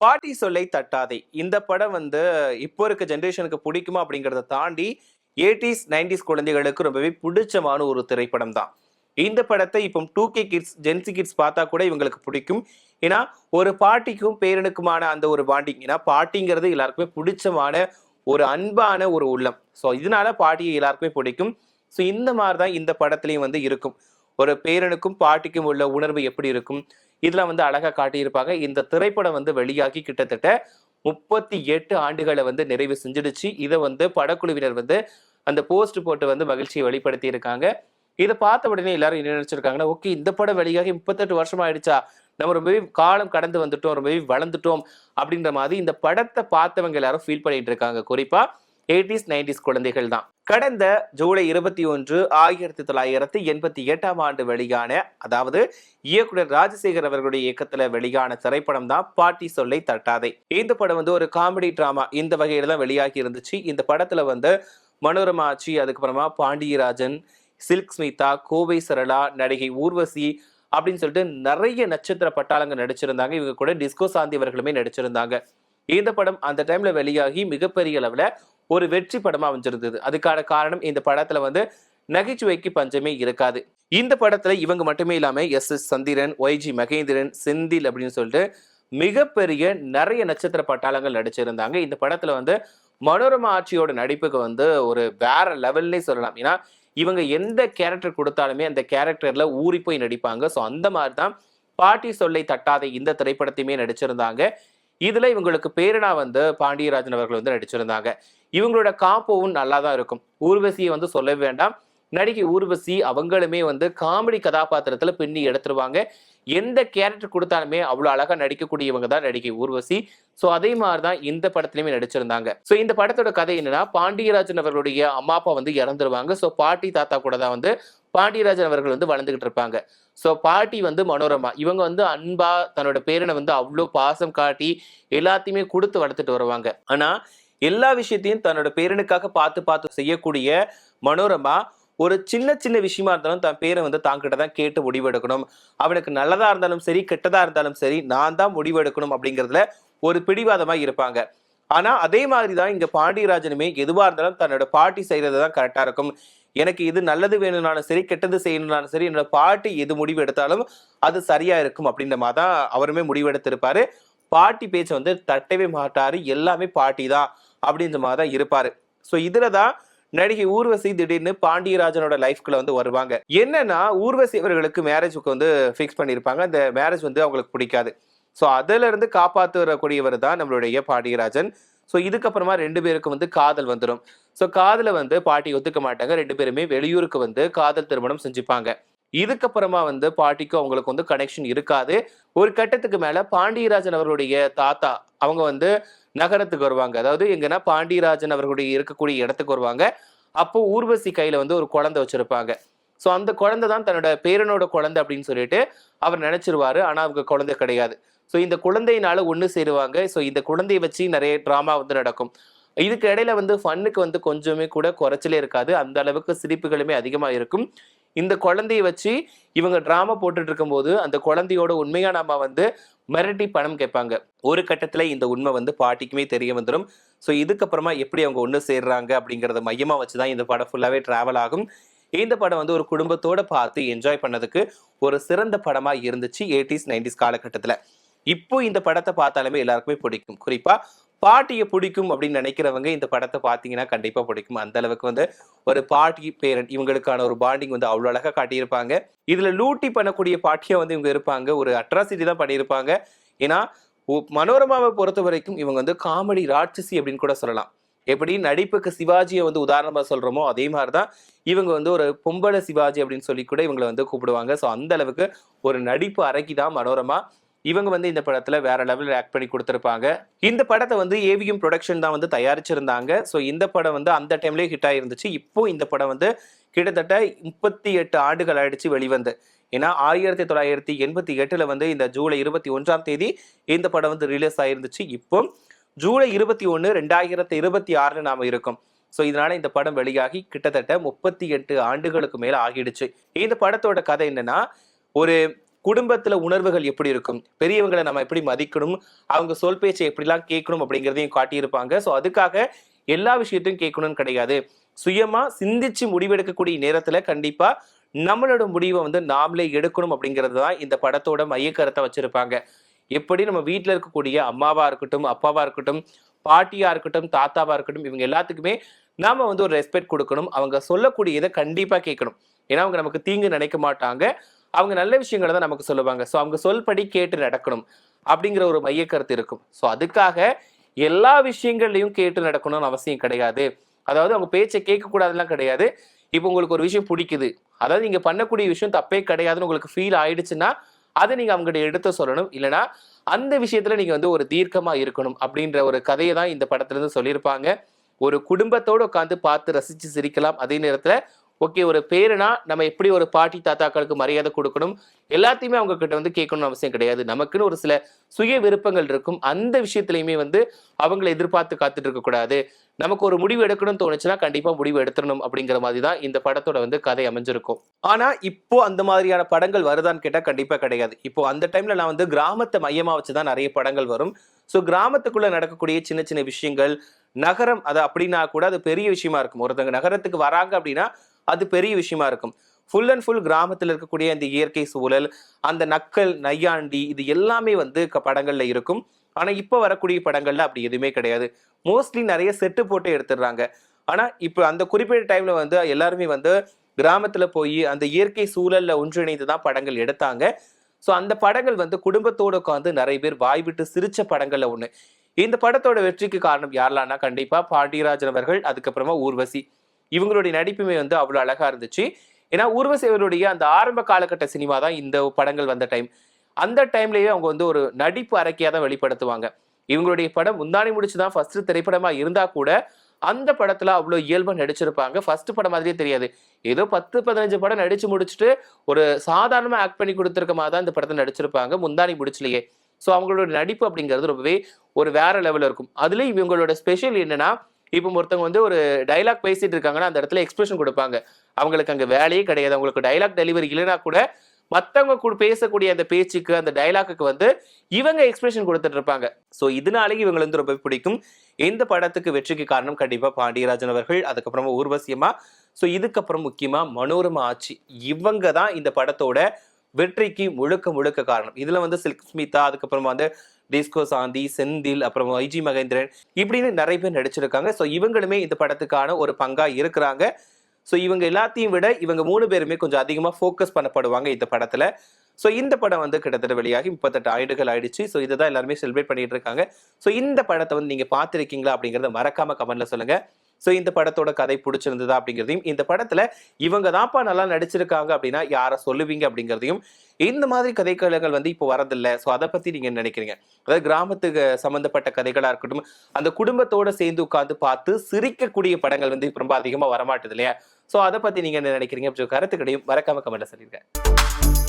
பாட்டி சொல்லை தட்டாதே. இந்த படம் வந்து இப்போ இருக்க ஜெனரேஷனுக்கு பிடிக்குமா அப்படிங்கிறத தாண்டி 80s, 90s குழந்தைகளுக்கு ரொம்பவே பிடிச்சமான ஒரு திரைப்படம் தான். இந்த படத்தை இப்போ 2K கிட்ஸ், ஜென்சி கிட்ஸ் பார்த்தா கூட இவங்களுக்கு பிடிக்கும். ஏன்னா, ஒரு பாட்டிக்கும் பேரனுக்குமான அந்த ஒரு பாண்டிங். ஏன்னா, பாட்டிங்கிறது எல்லாருக்குமே பிடிச்சமான ஒரு அன்பான ஒரு உள்ளம். ஸோ, இதனால பாட்டியை எல்லாருக்குமே பிடிக்கும். ஸோ, இந்த மாதிரி தான் இந்த படத்துலயும் வந்து இருக்கும். ஒரு பேரனுக்கும் பாட்டிக்கும் உள்ள உணர்வு எப்படி இருக்கும்? இதெல்லாம் வந்து அழகா காட்டியிருப்பாங்க. இந்த திரைப்படம் வந்து வெளியாகி கிட்டத்தட்ட 38 ஆண்டுகள வந்து நிறைவு செஞ்சிடுச்சு. இத வந்து படக்குழுவினர் வந்து அந்த போஸ்ட் போட்டு வந்து மகிழ்ச்சியை வெளிப்படுத்தி இருக்காங்க. இத பார்த்த உடனே எல்லாரும் என்ன நினைச்சிருக்காங்கன்னா, ஓகே இந்த படம் வெளியாகி 38 வருஷம் ஆயிடுச்சா? நம்ம ரொம்பவே காலம் கடந்து வந்துட்டோம், ரொம்பவே வளர்ந்துட்டோம் அப்படின்ற மாதிரி இந்த படத்த பார்த்தவங்க எல்லாரும் ஃபீல் பண்ணிட்டு இருக்காங்க. குறிப்பா 80s, 90s குழந்தைகள் தான். கடந்த ஜூலை 21, 1988ஆம் ஆண்டு வெளியான, அதாவது இயக்குனர் ராஜசேகர் அவர்களுடைய இயக்கத்துல வெளியான திரைப்படம் தான் பாட்டி சொல்லை தட்டாதே. இந்த படம் வந்து ஒரு காமெடி டிராமா இந்த வகையில தான் வெளியாகி இருந்துச்சு. இந்த படத்துல வந்து மனோரமா ஆச்சி, அதுக்கப்புறமா பாண்டியராஜன், சில்க் ஸ்மிதா, கோவை சரளா, நடிகை ஊர்வசி அப்படின்னு சொல்லிட்டு நிறைய நட்சத்திர பட்டாளங்க நடிச்சிருந்தாங்க. இவங்க கூட டிஸ்கோ சாந்தி அவர்களுமே நடிச்சிருந்தாங்க. இந்த படம் அந்த டைம்ல வெளியாகி மிகப்பெரிய அளவுல ஒரு வெற்றி படமா அமைஞ்சிருந்தது. அதுக்கான காரணம் இந்த படத்துல வந்து நகைச்சுவைக்கு பஞ்சமே இருக்காது. இந்த படத்துல இவங்க மட்டுமே இல்லாம எஸ் சந்திரன், ஒய்ஜி மகேந்திரன், செந்தில் அப்படின்னு சொல்லிட்டு மிகப்பெரிய நிறைய நட்சத்திர பட்டாளங்கள் நடிச்சிருந்தாங்க. இந்த படத்துல வந்து மனோரமா ஆட்சியோட நடிப்புக்கு வந்து ஒரு வேற லெவல்லே சொல்லலாம். ஏன்னா இவங்க எந்த கேரக்டர் கொடுத்தாலுமே அந்த கேரக்டர்ல ஊறி போய் நடிப்பாங்க. ஸோ அந்த மாதிரி தான் பாட்டி சொல்லை தட்டாத இந்த திரைப்படத்தையுமே நடிச்சிருந்தாங்க. இதுல இவங்களுக்கு பேரனா வந்து பாண்டியராஜன் அவர்கள் வந்து நடிச்சிருந்தாங்க. இவங்களோட காம்போவும் நல்லா தான் இருக்கும். ஊர்வசியை வந்து சொல்லவே வேண்டாம். நடிகை ஊர்வசி அவங்களுமே வந்து காமெடி கதாபாத்திரத்துல பின்னி எடுத்துருவாங்க. எந்த கேரக்டர் கொடுத்தாலுமே அவ்வளவு அழகா நடிக்கக்கூடியவங்க தான் நடிகை ஊர்வசி. சோ அதே மாதிரிதான் இந்த படத்துலயுமே நடிச்சிருந்தாங்க. சோ இந்த படத்தோட கதை என்னன்னா, பாண்டியராஜன் அவர்களுடைய அம்மா அப்பா வந்து இறந்துருவாங்க. சோ பாட்டி தாத்தா கூட தான் வந்து பாண்டியராஜன் அவர்கள் வந்து வளர்ந்துகிட்டு இருப்பாங்க. சோ பாட்டி வந்து மனோரமா, இவங்க வந்து அன்பா தன்னோட பேரனை வந்து அவ்வளோ பாசம் காட்டி எல்லாத்தையுமே கொடுத்து வளர்த்துட்டு வருவாங்க. ஆனா எல்லா விஷயத்தையும் தன்னோட பேரனுக்காக பார்த்து பார்த்து செய்யக்கூடிய மனோரமா ஒரு சின்ன சின்ன விஷயமா இருந்தாலும் தன் பேரை வந்து தாங்கிட்ட தான் கேட்டு முடிவெடுக்கணும். அவனுக்கு நல்லதா இருந்தாலும் சரி, கெட்டதா இருந்தாலும் சரி, நான் தான் முடிவெடுக்கணும் அப்படிங்கிறதுல ஒரு பிடிவாதமா இருப்பாங்க. ஆனா அதே மாதிரிதான் இங்க பாண்டியராஜனுமே எதுவா இருந்தாலும் தன்னோட பாட்டி செய்யறது தான் கரெக்டா இருக்கும். எனக்கு இது நல்லது வேணும்னாலும் சரி, கெட்டது செய்யணும்னாலும் சரி, என்னோட பாட்டி எது முடிவு எடுத்தாலும் அது சரியா இருக்கும் அப்படின்ற மாதிரி தான் அவருமே முடிவெடுத்திருப்பாரு. பாட்டி பேச்சை வந்து தட்டவே மாட்டாரு. எல்லாமே பாட்டி தான் அப்படின்ற மாதிரி தான் இருப்பாரு. சோ இதுலதான் நடிகை ஊர்வசி திடீர்னு பாண்டியராஜனோட லைஃப்குள்ள வந்து வருவாங்க. என்னன்னா ஊர்வசி அவர்களுக்கு மேரேஜுக்கு வந்து ஃபிக்ஸ் பண்ணியிருப்பாங்க. அந்த மேரேஜ் வந்து அவங்களுக்கு பிடிக்காது. சோ அதுல இருந்து காப்பாத்து வரக்கூடியவர் தான் நம்மளுடைய பாண்டியராஜன். சோ இதுக்கப்புறமா 2 பேருக்கும் வந்து காதல் வந்துடும். சோ காதல வந்து பாட்டி ஒத்துக்க மாட்டாங்க. 2 பேருமே வெளியூருக்கு வந்து காதல் திருமணம் செஞ்சுப்பாங்க. இதுக்கப்புறமா வந்து பாட்டிக்கும் அவங்களுக்கு வந்து கனெக்ஷன் இருக்காது. ஒரு கட்டத்துக்கு மேல பாண்டியராஜன் அவர்களுடைய தாத்தா அவங்க வந்து நகரத்துக்கு வருவாங்க. அதாவது எங்கன்னா பாண்டியராஜன் அவர்களுடைய இருக்கக்கூடிய இடத்துக்கு வருவாங்க. அப்போ ஊர்வசி கையில வந்து ஒரு குழந்தை வச்சிருப்பாங்க. சோ அந்த குழந்தை தான் தன்னோட பேரனோட குழந்தை அப்படின்னு சொல்லிட்டு அவர் நினைச்சிருவாரு. ஆனா அவங்க குழந்தை கிடையாது. சோ இந்த குழந்தையினால ஒண்ணு சேருவாங்க. சோ இந்த குழந்தையை வச்சு நிறைய டிராமா வந்து நடக்கும். இதுக்கு இடையில வந்து ஃபன்னுக்கு வந்து கொஞ்சமே கூட குறைச்சலே இருக்காது. அந்த அளவுக்கு சிரிப்புகளுமே அதிகமா இருக்கும். இந்த குழந்தையை வச்சு இவங்க டிராமா போட்டுட்டு இருக்கும்போது அந்த குழந்தையோட உண்மையான அம்மா வந்து மிரட்டி பணம் கேட்பாங்க. ஒரு கட்டத்துல இந்த உண்மை வந்து பாட்டிக்குமே தெரிய வந்துடும். ஸோ இதுக்கப்புறமா எப்படி அவங்க ஒன்று சேர்றாங்க அப்படிங்கிறத மையமா வச்சுதான் இந்த படம் ஃபுல்லாவே டிராவல் ஆகும். இந்த படம் வந்து ஒரு குடும்பத்தோட பார்த்து என்ஜாய் பண்ணதுக்கு ஒரு சிறந்த படமா இருந்துச்சு 80s, 90s காலகட்டத்துல. இப்போ இந்த படத்தை பார்த்தாலுமே எல்லாருக்குமே பிடிக்கும். குறிப்பா பாட்டியை பிடிக்கும் அப்படின்னு நினைக்கிறவங்க இந்த படத்தை பார்த்தீங்கன்னா கண்டிப்பா பிடிக்கும். அந்த அளவுக்கு வந்து ஒரு பாட்டி பேரன் இவங்களுக்கான ஒரு பாண்டிங் வந்து அவ்வளவு அழகா காட்டியிருப்பாங்க. இதுல லூட்டி பண்ணக்கூடிய பாட்டியா வந்து இவங்க இருப்பாங்க. ஒரு அட்ராசிட்டி தான் பண்ணியிருப்பாங்க. ஏன்னா மனோரமாவை பொறுத்த வரைக்கும் இவங்க வந்து காமெடி ராட்சசி அப்படின்னு கூட சொல்லலாம். எப்படி நடிப்புக்கு சிவாஜியை வந்து உதாரணமா சொல்றோமோ அதே மாதிரிதான் இவங்க வந்து ஒரு பொம்பளை சிவாஜி அப்படின்னு சொல்லி கூட இவங்களை வந்து கூப்பிடுவாங்க. ஸோ அந்த அளவுக்கு ஒரு நடிப்பு அரக்கி தான் மனோரமா. இவங்க வந்து இந்த படத்துல வேற லெவலில் ஆக்ட் பண்ணி கொடுத்திருப்பாங்க. இந்த படத்தை வந்து ஏவிஎம் ப்ரொடக்ஷன் தான் வந்து தயாரிச்சிருந்தாங்க. ஸோ இந்த படம் வந்து அந்த டைம்லேயே ஹிட் ஆயிருந்துச்சு. இப்போ இந்த படம் வந்து கிட்டத்தட்ட 38 ஆண்டுகள் ஆயிடுச்சு வெளிவந்து. ஏன்னா 1988 வந்து இந்த ஜூலை 21ஆம் தேதி இந்த படம் வந்து ரிலீஸ் ஆயிருந்துச்சு. இப்போ ஜூலை 21, 2026 நாம இருக்கோம். ஸோ இதனால இந்த படம் வெளியாகி கிட்டத்தட்ட 38 ஆண்டுகளுக்கு மேல ஆகிடுச்சு. இந்த படத்தோட கதை என்னன்னா, ஒரு குடும்பத்துல உணர்வுகள் எப்படி இருக்கும், பெரியவங்களை நம்ம எப்படி மதிக்கணும், அவங்க சொல் பேச்சை எப்படிலாம் கேட்கணும் அப்படிங்கிறதையும் காட்டியிருப்பாங்க. ஸோ அதுக்காக எல்லா விஷயத்தையும் கேட்கணும்னு கிடையாது. சுயமா சிந்திச்சு முடிவெடுக்கக்கூடிய நேரத்துல கண்டிப்பா நம்மளோட முடிவை வந்து நாமளே எடுக்கணும் அப்படிங்கிறது தான் இந்த படத்தோட மைய கருத்தை வச்சிருப்பாங்க. எப்படி நம்ம வீட்டில் இருக்கக்கூடிய அம்மாவா இருக்கட்டும், அப்பாவா இருக்கட்டும், பாட்டியா இருக்கட்டும், தாத்தாவா இருக்கட்டும், இவங்க எல்லாத்துக்குமே நாம வந்து ஒரு ரெஸ்பெக்ட் கொடுக்கணும். அவங்க சொல்லக்கூடியதை கண்டிப்பா கேட்கணும். ஏன்னா அவங்க நமக்கு தீங்கு நினைக்க மாட்டாங்க. அவங்க நல்ல விஷயங்களை தான் நமக்கு சொல்லுவாங்க. ஸோ அவங்க சொல்படி கேட்டு நடக்கணும் அப்படிங்கிற ஒரு மைய கருத்து இருக்கும். ஸோ அதுக்காக எல்லா விஷயங்கள்லையும் கேட்டு நடக்கணும்னு அவசியம் கிடையாது. அதாவது அவங்க பேச்சை கேட்கக்கூடாதுலாம் கிடையாது. இப்போ உங்களுக்கு ஒரு விஷயம் பிடிக்குது, அதாவது நீங்க பண்ணக்கூடிய விஷயம் தப்பே கிடையாதுன்னு உங்களுக்கு ஃபீல் ஆயிடுச்சுன்னா அதை நீங்க அவங்ககிட்ட எடுத்து சொல்லணும். இல்லைன்னா அந்த விஷயத்துல நீங்க வந்து ஒரு தீர்க்கமா இருக்கணும் அப்படின்ற ஒரு கதையை தான் இந்த படத்துல இருந்து சொல்லியிருப்பாங்க. ஒரு குடும்பத்தோடு உட்காந்து பார்த்து ரசிச்சு சிரிக்கலாம். அதே நேரத்துல ஓகே, ஒரு பேருனா நம்ம எப்படி ஒரு பாட்டி தாத்தாக்களுக்கு மரியாதை கொடுக்கணும், எல்லாத்தையுமே அவங்க கிட்ட வந்து கேட்கணும்னு அவசியம் கிடையாது. நமக்குன்னு ஒரு சில சுய விருப்பங்கள் இருக்கும். அந்த விஷயத்திலையுமே வந்து அவங்களை எதிர்பார்த்து காத்துட்டு இருக்கக்கூடாது. நமக்கு ஒரு முடிவு எடுக்கணும்னு தோணுச்சுன்னா கண்டிப்பா முடிவு எடுத்துடணும் அப்படிங்கிற மாதிரி தான் இந்த படத்தோட வந்து கதை அமைஞ்சிருக்கும். ஆனா இப்போ அந்த மாதிரியான படங்கள் வருதான்னு கேட்டா கண்டிப்பா கிடையாது. இப்போ அந்த டைம்ல நான் வந்து கிராமத்தை மையமா வச்சுதான் நிறைய படங்கள் வரும். ஸோ கிராமத்துக்குள்ள நடக்கக்கூடிய சின்ன சின்ன விஷயங்கள், நகரம் அது அப்படின்னா கூட அது பெரிய விஷயமா இருக்கும். ஒருத்தவங்க நகரத்துக்கு வராங்க அப்படின்னா அது பெரிய விஷயமா இருக்கும். ஃபுல் அண்ட் ஃபுல் கிராமத்தில் இருக்கக்கூடிய அந்த இயற்கை சூழல், அந்த நக்கல் நையாண்டி, இது எல்லாமே வந்து படங்கள்ல இருக்கும். ஆனா இப்ப வரக்கூடிய படங்கள்ல அப்படி எதுவுமே கிடையாது. மோஸ்ட்லி நிறைய செட்டு போட்டு எடுத்துடுறாங்க. ஆனா இப்ப அந்த குறிப்பிட்ட டைம்ல வந்து எல்லாருமே வந்து கிராமத்துல போய் அந்த இயற்கை சூழல்ல ஒன்றிணைந்து தான் படங்கள் எடுத்தாங்க. ஸோ அந்த படங்கள் வந்து குடும்பத்தோட உட்காந்து நிறைய பேர் வாய் விட்டு சிரிச்ச படங்கள்ல ஒண்ணு. இந்த படத்தோட வெற்றிக்கு காரணம் யாரெல்லாம்னா கண்டிப்பா பாண்டியராஜன் அவர்கள், அதுக்கப்புறமா ஊர்வசி. இவங்களுடைய நடிப்புமே வந்து அவ்வளவு அழகா இருந்துச்சு. ஏன்னா ஊர்வசி அவருடைய அந்த ஆரம்ப காலகட்ட சினிமா தான் இந்த படங்கள் வந்த டைம். அந்த டைம்லயே அவங்க வந்து ஒரு நடிப்பு அரக்கையா தான் வெளிப்படுத்துவாங்க. இவங்களுடைய படம் முந்தானை முடிச்சுதான் ஃபர்ஸ்ட் திரைப்படமா இருந்தா கூட அந்த படத்துல அவ்வளவு இயல்பா நடிச்சிருப்பாங்க. ஃபர்ஸ்ட் படம் மாதிரியே தெரியாது. ஏதோ 10-15 படம் நடிச்சு முடிச்சுட்டு ஒரு சாதாரணமா ஆக்ட் பண்ணி கொடுத்துருக்க மாதிரி தான் இந்த படத்தை நடிச்சிருப்பாங்க முந்தானை முடிச்சுலயே. ஸோ அவங்களோட நடிப்பு அப்படிங்கிறது ரொம்பவே ஒரு வேற லெவல்ல இருக்கும். அதுலயும் இவங்களோட ஸ்பெஷல் என்னன்னா, இப்போ ஒருத்தவங்க வந்து ஒரு டைலாக் பேசிட்டு இருக்காங்கன்னா அந்த இடத்துல எக்ஸ்பிரஷன் கொடுப்பாங்க. அவங்களுக்கு அங்க வேலையே கிடையாது. அவங்களுக்கு டைலாக் டெலிவரி இல்லைன்னா கூட மற்றவங்க பேசக்கூடிய அந்த பேச்சுக்கு அந்த டைலாக்கு வந்து இவங்க எக்ஸ்பிரஷன் கொடுத்துட்டு இருப்பாங்க. ஸோ இதனாலேயே இவங்களை வந்து ரொம்ப பிடிக்கும். இந்த படத்துக்கு வெற்றிக்கு காரணம் கண்டிப்பா பாண்டியராஜன் அவர்கள், அதுக்கப்புறமா ஊர்வசியம்மா. ஸோ இதுக்கப்புறம் முக்கியமா மனோரமா ஆச்சி. இவங்க தான் இந்த படத்தோட வெற்றிக்கு முழுக்க முழுக்க காரணம். இதுல வந்து சில்க் ஸ்மிதா, அதுக்கப்புறமா வந்து டிஸ்கோ சாந்தி, செந்தில், அப்புறம் ஐஜி மகேந்திரன், இப்படின்னு நிறைய பேர் நடிச்சிருக்காங்க. ஸோ இவங்களுமே இந்த படத்துக்கான ஒரு பங்கா இருக்கிறாங்க. ஸோ இவங்க எல்லாத்தையும் விட இவங்க 3 பேருமே கொஞ்சம் அதிகமாக ஃபோக்கஸ் பண்ணப்படுவாங்க இந்த படத்துல. ஸோ இந்த படம் வந்து கிட்டத்தட்ட வெளியாகி 38 ஆண்டுகள் ஆயிடுச்சு. ஸோ இதை தான் எல்லாருமே செலிப்ரேட் பண்ணிட்டு இருக்காங்க. ஸோ இந்த படத்தை வந்து நீங்க பார்த்துருக்கீங்களா அப்படிங்கிறத மறக்காம கமெண்ட்ல சொல்லுங்க. ஸோ இந்த படத்தோட கதை பிடிச்சிருந்ததா அப்படிங்கிறதையும், இந்த படத்துல இவங்க தான்ப்பா நல்லா நடிச்சிருக்காங்க அப்படின்னா யாரை சொல்லுவீங்க அப்படிங்கிறதையும், இந்த மாதிரி கதைக்களங்கள் வந்து இப்போ வரதில்லை. ஸோ அதை பத்தி நீங்க என்ன நினைக்கிறீங்க? அதாவது கிராமத்துக்கு சம்பந்தப்பட்ட கதைகளா இருக்கட்டும், அந்த குடும்பத்தோட சேர்ந்து உட்கார்ந்து பார்த்து சிரிக்கக்கூடிய படங்கள் வந்து இப்போ ரொம்ப அதிகமா வரமாட்டுது இல்லையா? ஸோ அதை பத்தி நீங்க என்ன நினைக்கிறீங்க? கருத்துக்களையும் மறக்காம கமெண்ட்ல சொல்லிருங்க.